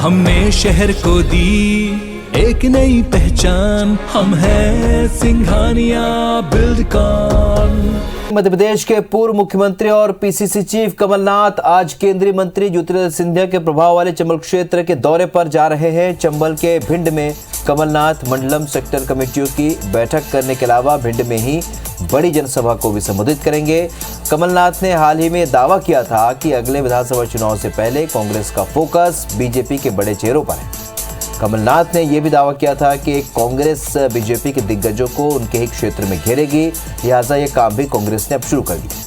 हमने शहर को दी एक नई पहचान, हम हैं सिंघानिया बिल्डकॉन। मध्य प्रदेश के पूर्व मुख्यमंत्री और पीसीसी चीफ कमलनाथ आज केंद्रीय मंत्री ज्योतिरादित्य सिंधिया के प्रभाव वाले चंबल क्षेत्र के दौरे पर जा रहे हैं। चंबल के भिंड में कमलनाथ मंडलम सेक्टर कमेटियों की बैठक करने के अलावा भिंड में ही बड़ी जनसभा को भी संबोधित करेंगे। कमलनाथ ने हाल ही में दावा किया था कि अगले विधानसभा चुनाव से पहले कांग्रेस का फोकस बीजेपी के बड़े चेहरों पर है। कमलनाथ ने यह भी दावा किया था कि कांग्रेस बीजेपी के दिग्गजों को उनके ही क्षेत्र में घेरेगी, लिहाजा यह काम भी कांग्रेस ने अब शुरू कर दिया।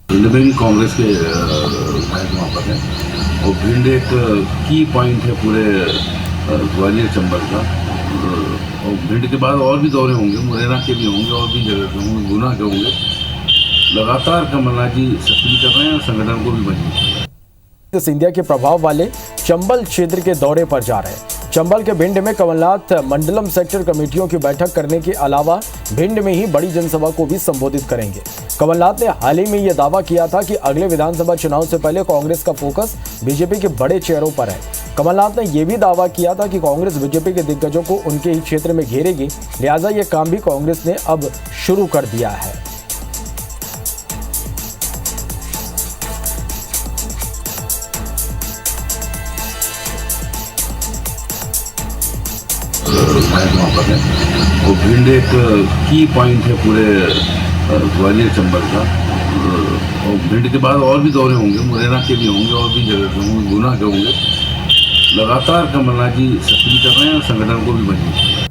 भिंड में भी कांग्रेस के विधायक वहाँ पर हैं और भिंड एक की पॉइंट है पूरे ग्वालियर चंबल का। और भिंड के बाद और भी दौरे होंगे, मुरैना के भी होंगे और भी जगह के होंगे, गुना के होंगे। लगातार कमलनाथ जी सक्रिय कर रहे हैं और संगठन को भी मजबूत कर रहे हैं। सिंधिया के प्रभाव वाले चंबल क्षेत्र के दौरे पर जा रहे हैं। चंबल के भिंड में कमलनाथ मंडलम सेक्टर कमेटियों की बैठक करने के अलावा भिंड में ही बड़ी जनसभा को भी संबोधित करेंगे। कमलनाथ ने हाल ही में यह दावा किया था कि अगले विधानसभा चुनाव से पहले कांग्रेस का फोकस बीजेपी के बड़े चेहरों पर है। कमलनाथ ने यह भी दावा किया था कि कांग्रेस बीजेपी के दिग्गजों को उनके ही क्षेत्र में घेरेगी, लिहाजा यह काम भी कांग्रेस ने अब शुरू कर दिया है। वहाँ पर है और भिंड एक की पॉइंट है पूरे ग्वालियर चंबल का। और भिंड के बाद और भी दौरे होंगे, मुरैना के भी होंगे और भी जगह के होंगे, गुना के होंगे। लगातार कमलनाथ जी सक्रिय कर रहे हैं और संगठन को भी मजबूत कर रहे हैं।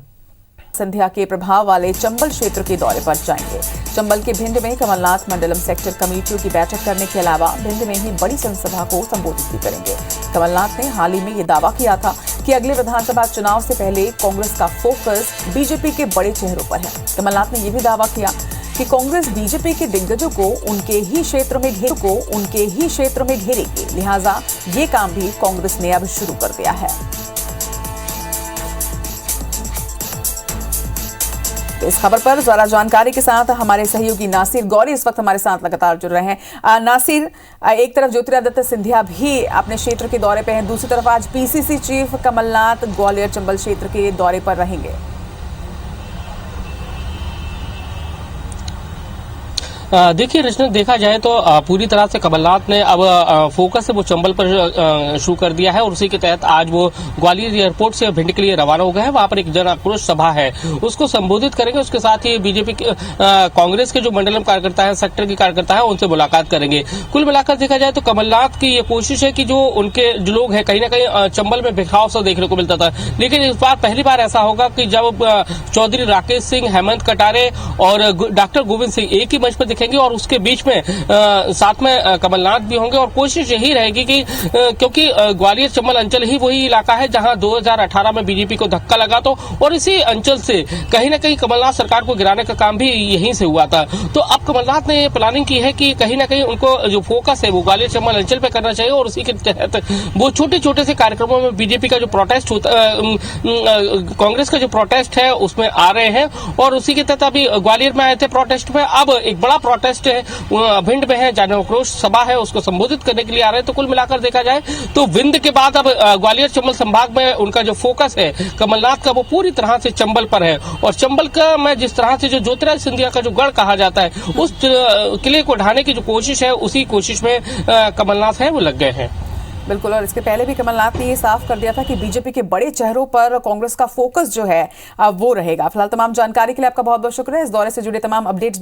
सिंधिया के प्रभाव वाले चंबल क्षेत्र के दौरे पर जाएंगे। चंबल के भिंड में कमलनाथ मंडलम सेक्टर कमेटियों की बैठक करने के अलावा भिंड में ही बड़ी जनसभा को संबोधित भी करेंगे। कमलनाथ ने हाल ही में ये दावा किया था कि अगले विधानसभा चुनाव से पहले कांग्रेस का फोकस बीजेपी के बड़े चेहरों पर है। कमलनाथ ने यह भी दावा किया कि कांग्रेस बीजेपी के दिग्गजों को उनके ही क्षेत्र में घेरेगी, लिहाजा ये काम भी कांग्रेस ने अब शुरू कर दिया है। तो इस खबर पर ज्यादा जानकारी के साथ हमारे सहयोगी नासिर गौरी इस वक्त हमारे साथ लगातार जुड़ रहे हैं। नासिर, एक तरफ ज्योतिरादित्य सिंधिया भी अपने क्षेत्र के दौरे पे हैं, दूसरी तरफ आज पीसीसी चीफ कमलनाथ ग्वालियर चंबल क्षेत्र के दौरे पर रहेंगे। देखिए रचना, देखा जाए तो पूरी तरह से कमलनाथ ने अब फोकस है वो चंबल पर शुरू कर दिया है और उसी के तहत आज वो ग्वालियर एयरपोर्ट से भिंड के लिए रवाना हो गए हैं। वहां पर एक जन आक्रोश सभा है, उसको संबोधित करेंगे। उसके साथ ही बीजेपी कांग्रेस के जो मंडलम कार्यकर्ता है, सेक्टर के कार्यकर्ता है, उनसे मुलाकात करेंगे। कुल मिलाकर देखा जाए तो कमलनाथ की ये कोशिश है कि जो उनके जो लोग हैं कहीं ना कहीं चंबल में बिखराव सा देखने को मिलता था, लेकिन इस बार पहली बार ऐसा होगा कि जब चौधरी राकेश सिंह, हेमंत कटारे और डॉक्टर गोविंद सिंह एक ही मंच पर दिखेंगे और उसके बीच में साथ में कमलनाथ भी होंगे। और कोशिश यही रहेगी कि क्योंकि ग्वालियर चंबल अंचल ही वही इलाका है जहां 2018 में बीजेपी को धक्का लगा तो, और इसी अंचल से कहीं ना कहीं कमलनाथ सरकार को गिराने का काम भी यहीं से हुआ था। तो अब कमलनाथ ने ये प्लानिंग की है कि कहीं ना कहीं उनको जो फोकस है वो ग्वालियर चंबल अंचल पे करना चाहिए और उसी के तहत वो छोटे छोटे से कार्यक्रमों में बीजेपी का जो प्रोटेस्ट होता, कांग्रेस का जो प्रोटेस्ट है उसमें आ रहे हैं। और उसी के तहत अभी ग्वालियर में आए थे प्रोटेस्ट में, अब एक बड़ा प्रोटेस्ट है भिंड में है, जन आक्रोश सभा है, उसको संबोधित करने के लिए आ रहे हैं। तो कुल मिलाकर देखा जाए तो भिंड के बाद अब ग्वालियर चंबल संभाग में उनका जो फोकस है कमलनाथ का वो पूरी तरह से चंबल पर है। और चंबल का मैं जिस तरह से जो ज्योतिरादित्य सिंधिया का जो गढ़ कहा जाता है उस किले को ढाने की जो कोशिश है उसी कोशिश में कमलनाथ है वो लग गए हैं। बिल्कुल, और इसके पहले भी कमलनाथ ने ये साफ कर दिया था कि बीजेपी के बड़े चेहरों पर कांग्रेस का फोकस जो है वो रहेगा। फिलहाल तमाम जानकारी के लिए आपका बहुत बहुत शुक्रिया। इस दौरे से जुड़े तमाम अपडेट्स